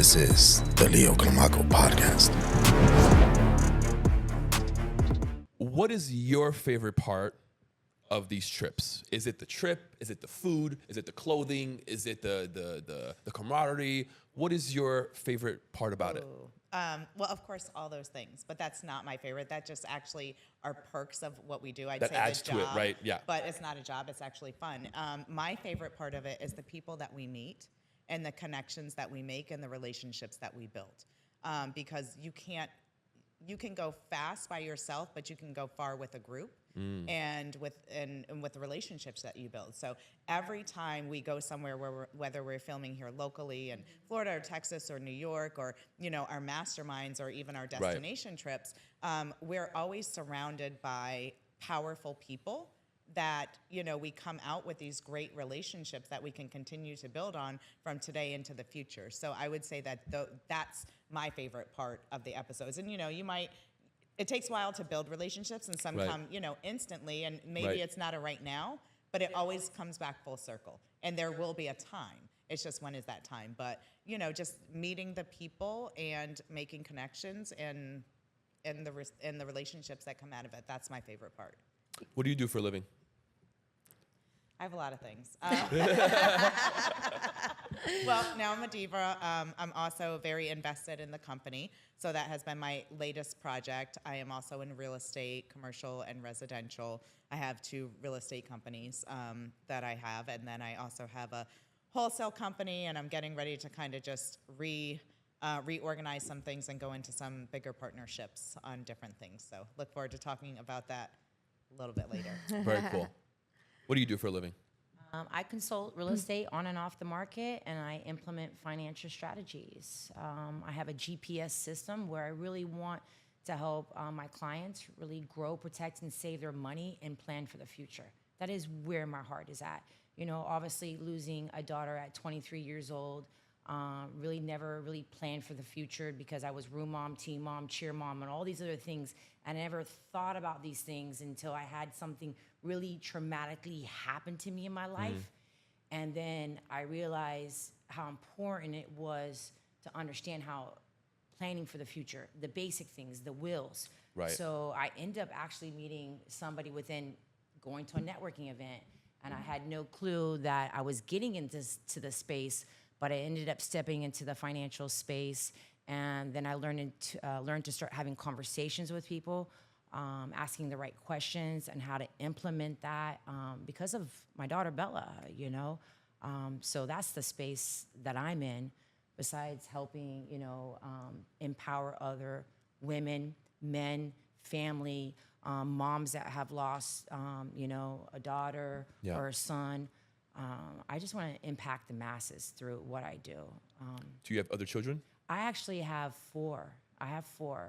This is the Leo Clamaco Podcast. What is your favorite part of these trips? Is it the trip? Is it the food? Is it the clothing? Is it the camaraderie? What is your favorite part about it? Well, of course, all those things, but that's not my favorite. That just actually are perks of what we do. I'd That say adds the to it, job, right? Yeah. But it's not a job. It's actually fun. My favorite part of it is the people that we meet and the connections that we make and the relationships that we build. Because you can go fast by yourself, but you can go far with a group and with the relationships that you build. So every time we go somewhere whether we're filming here locally in Florida or Texas or New York or, our masterminds or even our destination trips, we're always surrounded by powerful people that, we come out with these great relationships that we can continue to build on from today into the future. So I would say that that's my favorite part of the episodes. And, it takes a while to build relationships and some come, instantly, and maybe it's not a right now, but it always comes back full circle. And there will be a time. It's just, when is that time? But, just meeting the people and making connections and the relationships that come out of it. That's my favorite part. What do you do for a living? I have a lot of things. Well, now I'm a diva. I'm also very invested in the company. So that has been my latest project. I am also in real estate, commercial and residential. I have 2 real estate companies that I have. And then I also have a wholesale company, and I'm getting ready to kind of just reorganize some things and go into some bigger partnerships on different things. So look forward to talking about that a little bit later. Very cool. What do you do for a living? I consult real estate on and off the market, and I implement financial strategies. I have a GPS system where I really want to help my clients really grow, protect, and save their money and plan for the future. That is where my heart is at. Obviously losing a daughter at 23 years old, really never really planned for the future because I was room mom, team mom, cheer mom, and all these other things. I never thought about these things until I had something really traumatically happen to me in my life. And then I realized how important it was to understand how planning for the future, the basic things, the wills. Right. So I ended up actually meeting somebody within going to a networking event, and I had no clue that I was getting into the space, but I ended up stepping into the financial space. And then I learned to start having conversations with people, asking the right questions and how to implement that because of my daughter, Bella, So that's the space that I'm in, besides helping, empower other women, men, family, moms that have lost, a daughter or a son. I just want to impact the masses through what I do. Do you have other children? I actually have 4.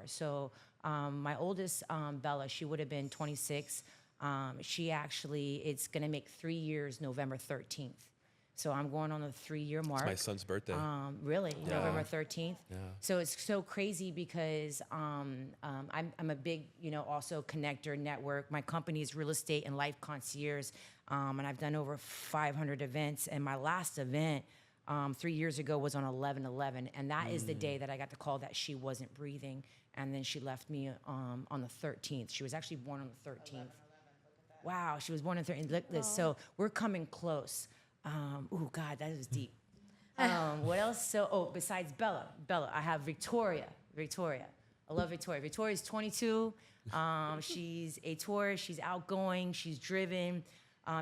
So my oldest, Bella, she would have been 26. It's going to make 3 years November 13th. So I'm going on the 3-year mark. It's my son's birthday. Really? Yeah. November 13th? Yeah. So it's so crazy because I'm a big, also connector network. My company is Real Estate and Life Concierge, and I've done over 500 events. And my last event 3 years ago was on 11/11, and that is the day that I got the call that she wasn't breathing, and then she left me on the 13th. She was actually born on the 13th. Wow, she was born on the 13th. Look at this. So we're coming close. Oh God, that was deep. What else? So, besides Bella, I have Victoria. I love Victoria. Victoria's 22. She's a tourist. She's outgoing. She's driven.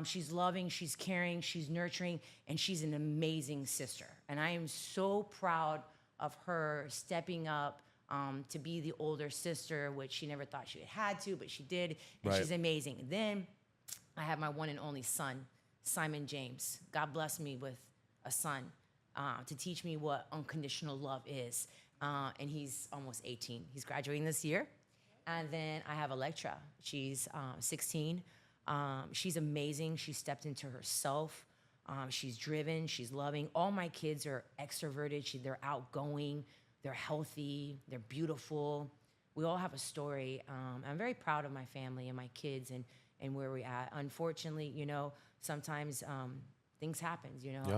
She's loving, she's caring, she's nurturing, and she's an amazing sister. And I am so proud of her stepping up to be the older sister, which she never thought she had to, but she did, and she's amazing. And then I have my one and only son, Simon James. God bless me with a son to teach me what unconditional love is. And he's almost 18. He's graduating this year. And then I have Electra. She's 16. She's amazing. She stepped into herself. She's driven. She's loving. All my kids are extroverted. They're outgoing. They're healthy. They're beautiful. We all have a story. I'm very proud of my family and my kids and where we're at. Unfortunately, sometimes things happen.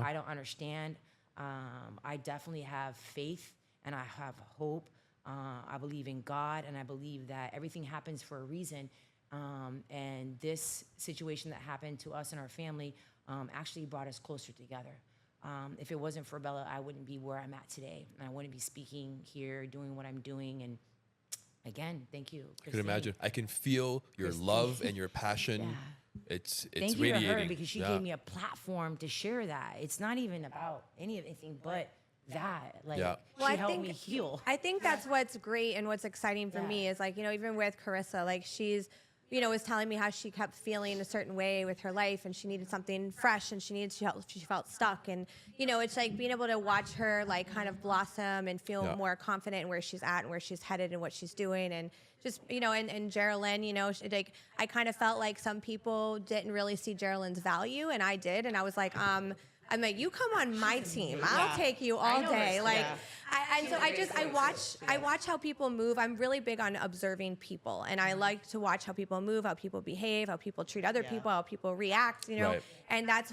I don't understand. I definitely have faith and I have hope. I believe in God, and I believe that everything happens for a reason. And this situation that happened to us and our family actually brought us closer together. If it wasn't for Bella, I wouldn't be where I'm at today. And I wouldn't be speaking here, doing what I'm doing. And again, thank you, Christine. I can imagine. I can feel your love and your passion. Yeah. It's Thank radiating. you to her because she gave me a platform to share that. It's not even about anything but that. Like, she helped me heal. I think that's what's great and what's exciting for me is, like, you know, even with Carissa, like, she's, you know, was telling me how she kept feeling a certain way with her life and she needed something fresh and she felt stuck. And, you know, it's like being able to watch her, like, kind of blossom and feel more confident in where she's at and where she's headed and what she's doing. And just, you know, and Geraldine, you know, like, I kind of felt like some people didn't really see Geraldine's value, and I did. And I was like, I'm like, you come on my team. I'll take you all day. Like, I watch how people move. I'm really big on observing people, and I like to watch how people move, how people behave, how people treat other people, how people react, you know. And that's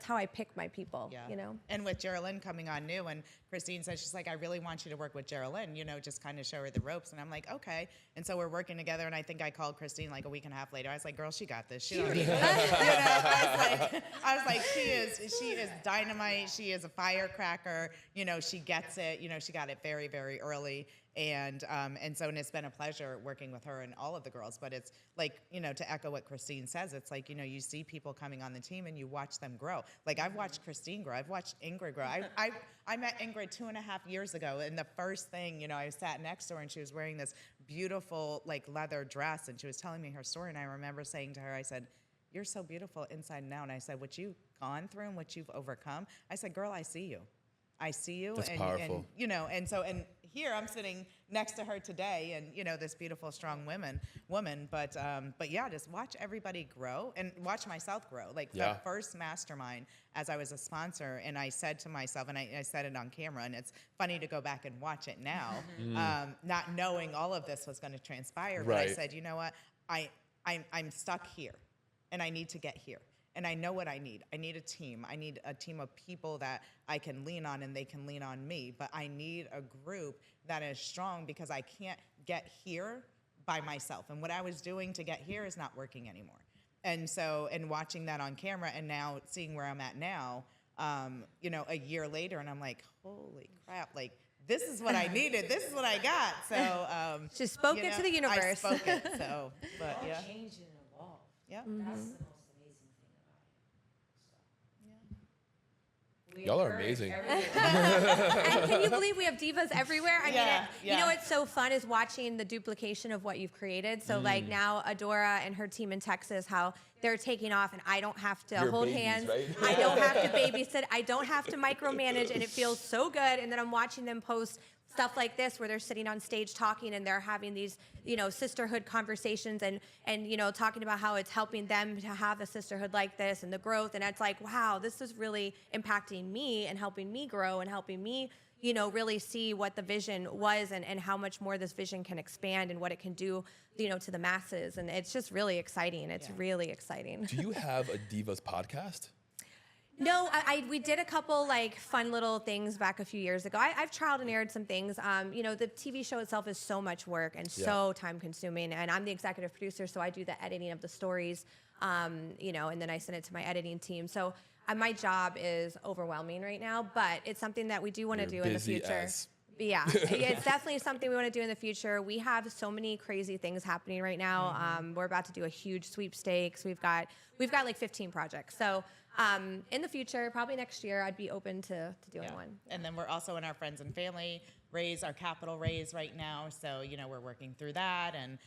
how I pick my people, you know. And with Geraldine coming on new, and Christine said, she's like, I really want you to work with Geraldine, you know, just kind of show her the ropes. And I'm like, okay. And so we're working together, and I think I called Christine like a week and a half later. I was like, girl, she got this. She don't need it. You know, I was like, she is dynamite. She is a firecracker. You know, she gets it. You know, she got it very, very early. And so it's been a pleasure working with her and all of the girls. But it's like, you know, to echo what Christine says, it's like, you know, you see people coming on the team and you watch them grow. Like, I've watched Christine grow. I've watched Ingrid grow. I met Ingrid 2.5 years ago, and the first thing, you know, I sat next to her and she was wearing this beautiful, like, leather dress, and she was telling me her story. And I remember saying to her, I said, you're so beautiful inside and out. And I said, what you've gone through and what you've overcome, I said, girl, I see you. I see you. That's powerful. And, you know, and here I'm sitting next to her today, and, you know, this beautiful, strong woman. But yeah, just watch everybody grow and watch myself grow. Like, the first mastermind, as I was a sponsor, and I said to myself, and I said it on camera, and it's funny to go back and watch it now, not knowing all of this was going to transpire. But I said, you know what, I'm stuck here, and I need to get here. And I know what I need. I need a team. I need a team of people that I can lean on and they can lean on me. But I need a group that is strong, because I can't get here by myself. And what I was doing to get here is not working anymore. And so, and watching that on camera and now seeing where I'm at now, you know, a year later, and I'm like, holy crap, like, this is what I needed. This is what I got. So just spoke it to the universe. I spoke it. So, but yeah. Change and evolve. Yeah. That's the most amazing thing about it. Y'all are amazing. And can you believe we have divas everywhere? I mean, you know what's so fun is watching the duplication of what you've created. So like now Adora and her team in Texas, how they're taking off, and I don't have to hold hands. Right? I don't have to babysit. I don't have to micromanage, and it feels so good. And then I'm watching them post stuff like this where they're sitting on stage talking and they're having these, you know, sisterhood conversations and you know, talking about how it's helping them to have a sisterhood like this and the growth. And it's like, wow, this is really impacting me and helping me grow and helping me, you know, really see what the vision was and how much more this vision can expand and what it can do, you know, to the masses. And it's just really exciting. It's really exciting. Do you have a Divas podcast? No, we did a couple like fun little things back a few years ago. I've trialed and errored some things. You know, the TV show itself is so much work and so time consuming, and I'm the executive producer, so I do the editing of the stories, you know, and then I send it to my editing team. So my job is overwhelming right now, but it's something that we do want to do in the future. Yeah, it's definitely something we want to do in the future. We have so many crazy things happening right now. We're about to do a huge sweepstakes. We've got like 15 projects. So in the future, probably next year, I'd be open to doing one. And then we're also in our friends and family raise, our capital raise right now. So, you know, we're working through that. And,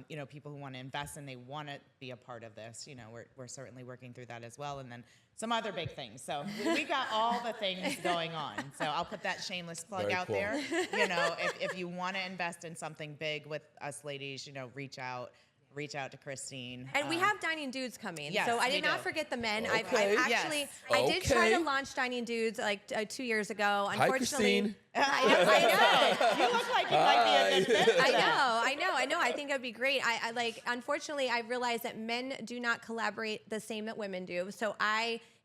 you know, people who want to invest and they want to be a part of this, you know, we're certainly working through that as well. And then some other big things. So we got all the things going on. So I'll put that shameless plug out there. You know, if you want to invest in something big with us ladies, you know, reach out to Christine. And we have Dining Dudes coming. Yes, so I did not forget the men. Okay. I've actually, I did try to launch Dining Dudes like 2 years ago. Hi, Christine. I know. You look like you might be a good fit. I know. I think it'd be great. I like, unfortunately, I realized that men do not collaborate the same that women do. So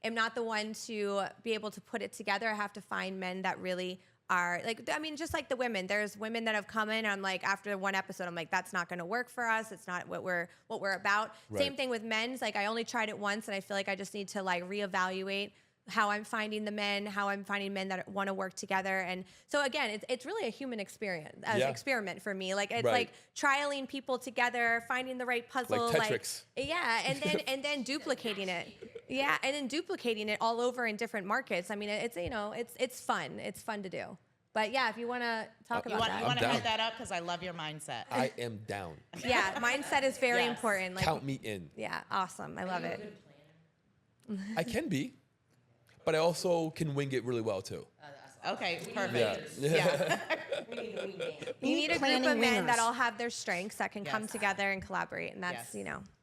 am not the one to be able to put it together. I have to find men that really are like, I mean, just like the women, there's women that have come in and I'm like, after one episode, I'm like, that's not going to work for us. It's not what we're about. Right. Same thing with men's. Like I only tried it once and I feel like I just need to like reevaluate how I'm finding the men, how I'm finding men that want to work together. And so again, it's really a human experience, experiment for me. Like it's like trialing people together, finding the right puzzle, like Tetrix. And then duplicating it. Yeah, and then duplicating it all over in different markets. I mean, it's fun. It's fun to do. But yeah, if you want to talk about that. You want to head that up because I love your mindset. I am down. Yeah, mindset is very important. Like, count me in. Yeah, awesome. I love it. I can be, but I also can wing it really well too. Okay, perfect. Yeah. You need a group of men that all have their strengths that can come together and collaborate, and that's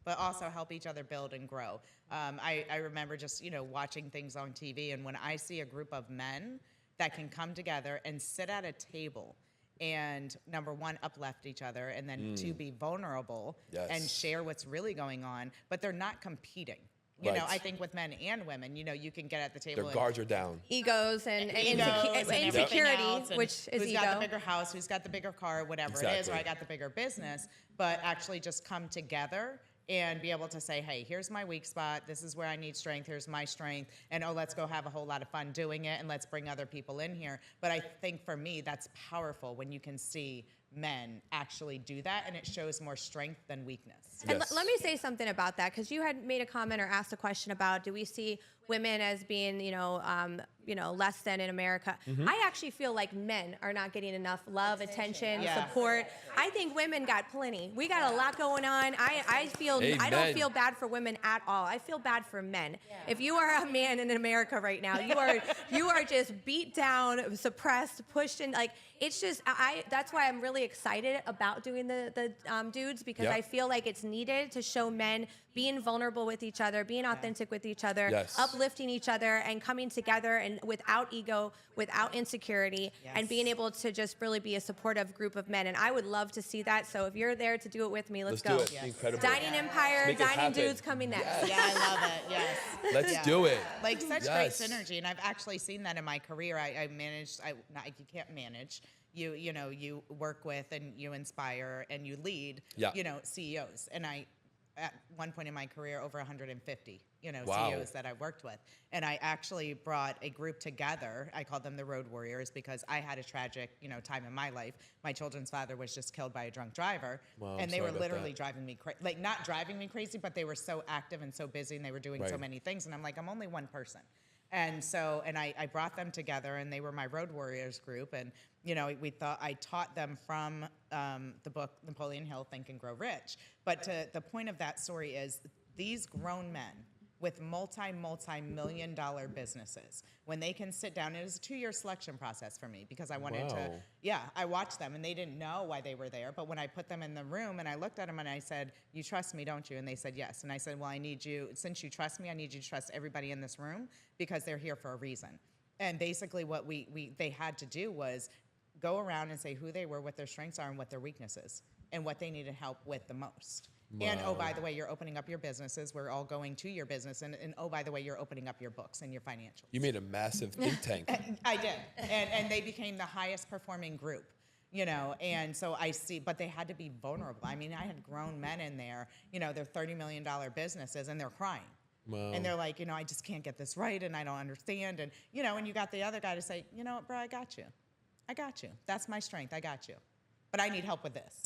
but also help each other build and grow. I remember just watching things on TV, and when I see a group of men that can come together and sit at a table and number one, uplift each other, and then two, be vulnerable and share what's really going on, but they're not competing. You know, I think with men and women, you can get at the table. Their guards are down. Egos and insecurity, which is who's ego. Who's got the bigger house, who's got the bigger car, whatever it is, or I got the bigger business, but actually just come together and be able to say, hey, here's my weak spot. This is where I need strength. Here's my strength. And let's go have a whole lot of fun doing it, and let's bring other people in here. But I think for me, that's powerful when you can see men actually do that, and it shows more strength than weakness. And let me say something about that, because you had made a comment or asked a question about, do we see women as being, less than in America? I actually feel like men are not getting enough love, attention, support. I think women got plenty. We got a lot going on. I don't feel bad for women at all. I feel bad for men. If you are a man in America right now, you are just beat down, suppressed, pushed in. Like it's just that's why I'm really excited about doing the dudes, because I feel like it's needed to show men being vulnerable with each other, being authentic with each other, uplifting each other, and coming together and without ego, without insecurity, and being able to just really be a supportive group of men. And I would love to see that. So if you're there to do it with me, let's go. Do it. Incredible. Dining Empire, Dining Dudes coming next. Yeah, I love it. Yes. Let's do it. Like such great synergy, and I've actually seen that in my career. I managed. You can't manage. You work with and you inspire and you lead. CEOs, and at one point in my career, over 150, CEOs that I worked with. And I actually brought a group together. I called them the Road Warriors because I had a tragic, time in my life. My children's father was just killed by a drunk driver. Wow, and they were literally driving me crazy. Like, not driving me crazy, but they were so active and so busy, and they were doing so many things. And I'm like, I'm only one person. And so, I brought them together, and they were my Road Warriors group. And, I taught them from the book Napoleon Hill, Think and Grow Rich. But the point of that story is these grown men with multi-million-dollar businesses, when they can sit down, it was a 2-year selection process for me because I wanted I watched them, and they didn't know why they were there. But when I put them in the room and I looked at them and I said, you trust me, don't you? And they said, yes. And I said, well, I need you, since you trust me, I need you to trust everybody in this room because they're here for a reason. And basically what they had to do was go around and say who they were, what their strengths are, and what their weaknesses, and what they needed help with the most. Wow. And, oh, by the way, you're opening up your businesses. We're all going to your business. And oh, by the way, you're opening up your books and your financials. You made a massive think tank. I did. And they became the highest performing group, and so I see, but they had to be vulnerable. I mean, I had grown men in there, they're $30 million businesses, and they're crying. Wow. And they're like, I just can't get this right, and I don't understand. And, and you got the other guy to say, you know what, bro, I got you. I got you. That's my strength. I got you. But I need help with this.